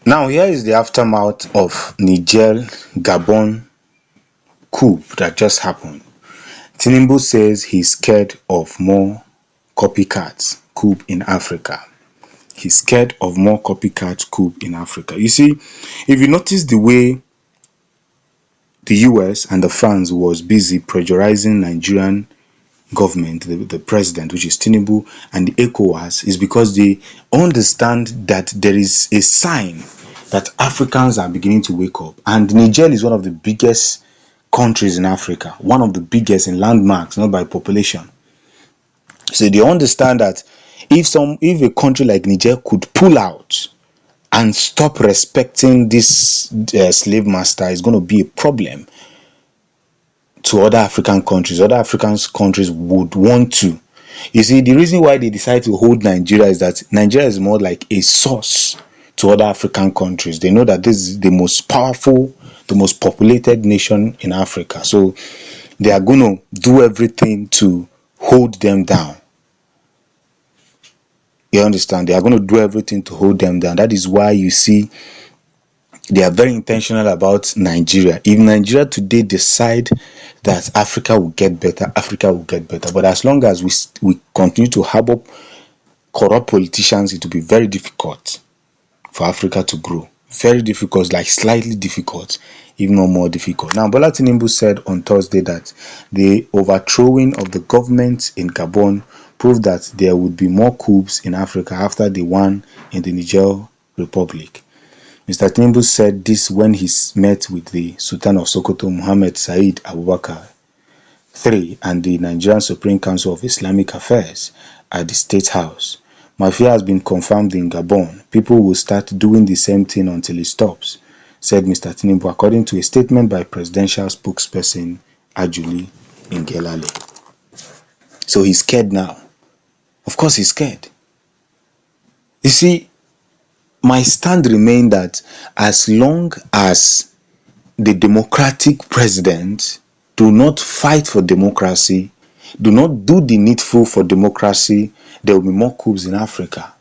Now, here is the aftermath of Niger Gabon coup that just happened. Tinubu says he's scared of more copycat coup in Africa. He's scared of more copycat coup in Africa. You see, if you notice the way the US and the France was busy pressurizing Nigerian government, the president, which is Tinubu, and the ECOWAS, is because they understand that there is a sign that Africans are beginning to wake up. And Niger is one of the biggest countries in Africa, one of the biggest in landmarks, not by population. So they understand that if a country like Niger could pull out and stop respecting this slave master, is going to be a problem to other African countries. Other African countries would want to. You see, the reason why they decide to hold Nigeria is that Nigeria is more like a source to other African countries. They know that this is the most powerful, the most populated nation in Africa. So they are going to do everything to hold them down. You understand? They are going to do everything to hold them down. That is why you see they are very intentional about Nigeria. If Nigeria today decide that Africa will get better, Africa will get better. But as long as we continue to harbor corrupt politicians, it will be very difficult for Africa to grow. Very difficult, like slightly difficult, if not more difficult. Now, Bola Tinubu said on Thursday that the overthrowing of the government in Gabon proved that there would be more coups in Africa after the one in the Niger Republic. Mr. Tinubu said this when he met with the Sultan of Sokoto, Mohammed Said Abubakar III, and the Nigerian Supreme Council of Islamic Affairs at the State House. My fear has been confirmed in Gabon. People will start doing the same thing until it stops, said Mr. Tinubu, according to a statement by presidential spokesperson Ajuli Ngelale. So he's scared now. Of course he's scared. You see, my stand remains that as long as the democratic president do not fight for democracy, do not do the needful for democracy, there will be more coups in Africa.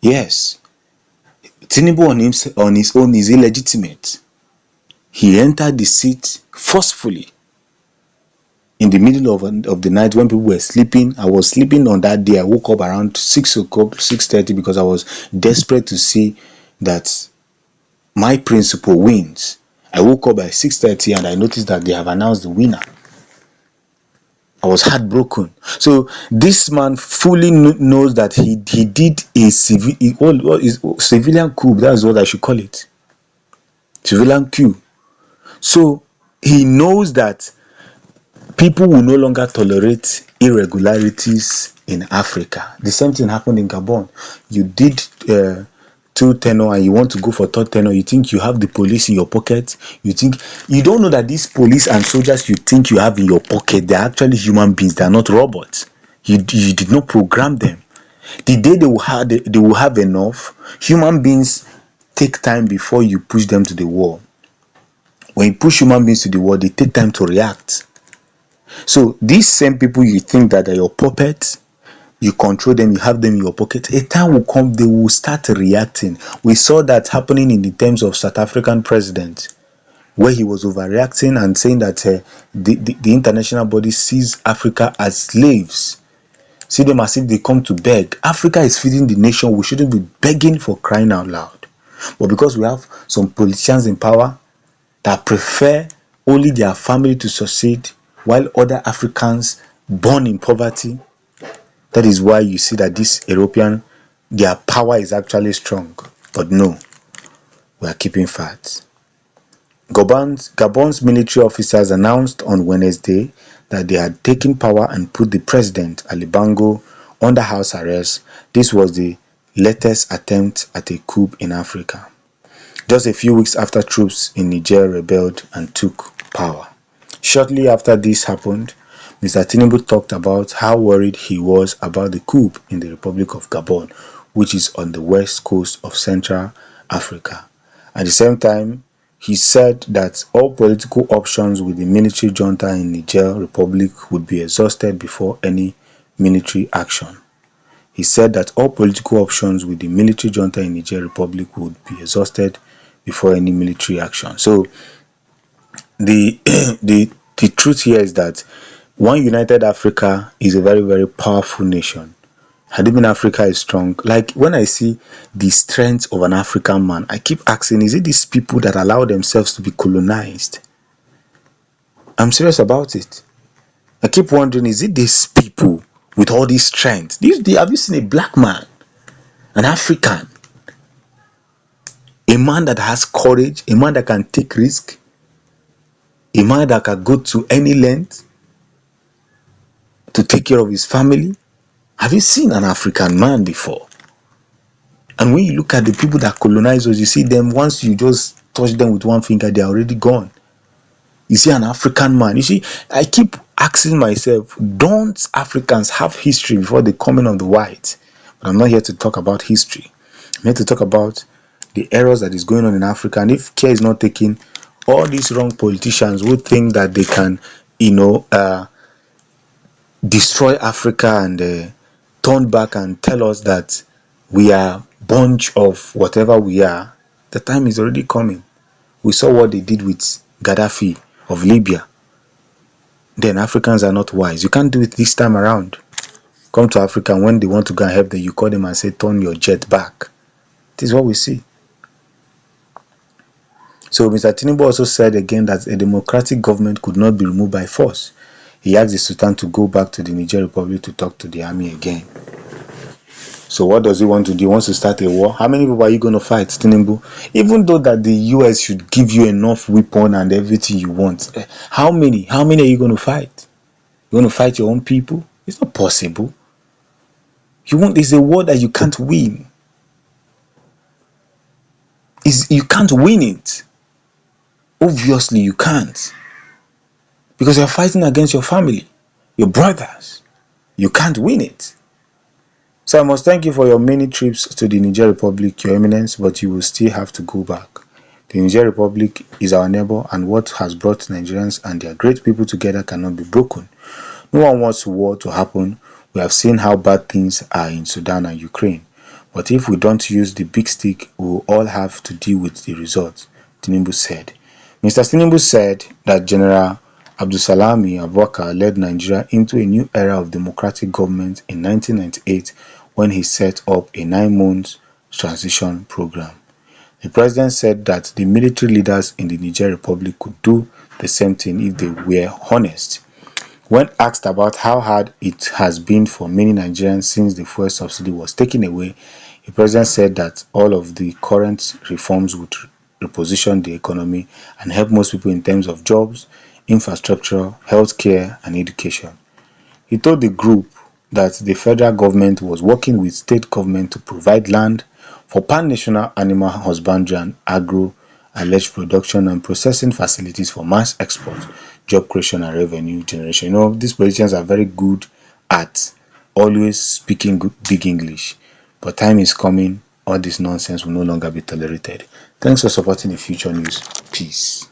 Yes, Tinubu on his own is illegitimate. He entered the seat forcefully in the middle of the night when people were sleeping. I was sleeping on that day. I woke up around 6 o'clock, 6:30, because I was desperate to see that my principal wins. I woke up by 6:30 and I noticed that they have announced the winner. I was heartbroken. So this man fully knows that he did a civilian coup. That's what I should call it. Civilian coup. So he knows that people will no longer tolerate irregularities in Africa. The same thing happened in Gabon. You did two tenor and you want to go for third tenor. You think you have the police in your pocket. You don't know that these police and soldiers you think you have in your pocket, they're actually human beings. They're not robots. You did not program them. The day they will have enough. Human beings take time before you push them to the wall. When you push human beings to the wall, they take time to react. So these same people you think that are your puppets, you control them, you have them in your pocket, a time will come they will start reacting. We saw that happening in the terms of South African president, where he was overreacting and saying that the international body sees Africa as slaves, see them as if they come to beg. Africa is feeding the nation. We shouldn't be begging for crying out loud. But because we have some politicians in power that prefer only their family to succeed, while other Africans born in poverty, that is why you see that this European, their power is actually strong. But no, we are keeping fat. Gabon's military officers announced on Wednesday that they had taken power and put the president, Ali Bongo, under house arrest. This was the latest attempt at a coup in Africa, just a few weeks after troops in Niger rebelled and took power. Shortly after this happened, Mr. Tinubu talked about how worried he was about the coup in the Republic of Gabon, which is on the west coast of Central Africa. At the same time, he said that all political options with the military junta in Niger Republic would be exhausted before any military action. He said that all political options with the military junta in Niger Republic would be exhausted before any military action. So the the truth here is that one united Africa is a very, very powerful nation. Had it been Africa is strong, like when I see the strength of an African man, I keep asking, is it these people that allow themselves to be colonized? I'm serious about it. I keep wondering, is it these people with all this strength? Have you seen a black man, an African, a man that has courage, a man that can take risk, a man that can go to any length to take care of his family? Have you seen an African man before? And when you look at the people that colonize us, you see them, once you just touch them with one finger, they are already gone. You see an African man. You see, I keep asking myself, don't Africans have history before the coming of the whites? But I'm not here to talk about history. I'm here to talk about the errors that is going on in Africa. And if care is not taken, all these wrong politicians who think that they can, destroy Africa and turn back and tell us that we are bunch of whatever we are, the time is already coming. We saw what they did with Gaddafi of Libya. Then Africans are not wise. You can't do it this time around. Come to Africa, and when they want to go and help them, you call them and say, turn your jet back. This is what we see. So Mr. Tinubu also said again that a democratic government could not be removed by force. He asked the Sultan to go back to the Niger Republic to talk to the army again. So what does he want to do? He wants to start a war. How many people are you going to fight, Tinubu? Even though that the US should give you enough weapon and everything you want, how many are you going to fight? You want to fight your own people? It's not possible. It's a war that you can't win. You can't win it. Obviously you can't, because you're fighting against your family, your brothers. You can't win it. So I must thank you for your many trips to the Niger Republic, Your Eminence, but you will still have to go back. The Niger Republic is our neighbor, and what has brought Nigerians and their great people together cannot be broken. No one wants war to happen. We have seen how bad things are in Sudan and Ukraine. But if we don't use the big stick, we will all have to deal with the results, Tinubu said. Mr. Tinubu said that General Abdulsalami Abubakar led Nigeria into a new era of democratic government in 1998 when he set up a 9-month transition program. The president said that the military leaders in the Niger Republic could do the same thing if they were honest. When asked about how hard it has been for many Nigerians since the fuel subsidy was taken away, the president said that all of the current reforms would reposition the economy and help most people in terms of jobs, infrastructure, healthcare, and education. He told the group that the federal government was working with state government to provide land for pan-national animal husbandry and agro-alleged production and processing facilities for mass export, job creation, and revenue generation. These politicians are very good at always speaking big English, but time is coming. All this nonsense will no longer be tolerated. Thanks for supporting the Future News. Peace.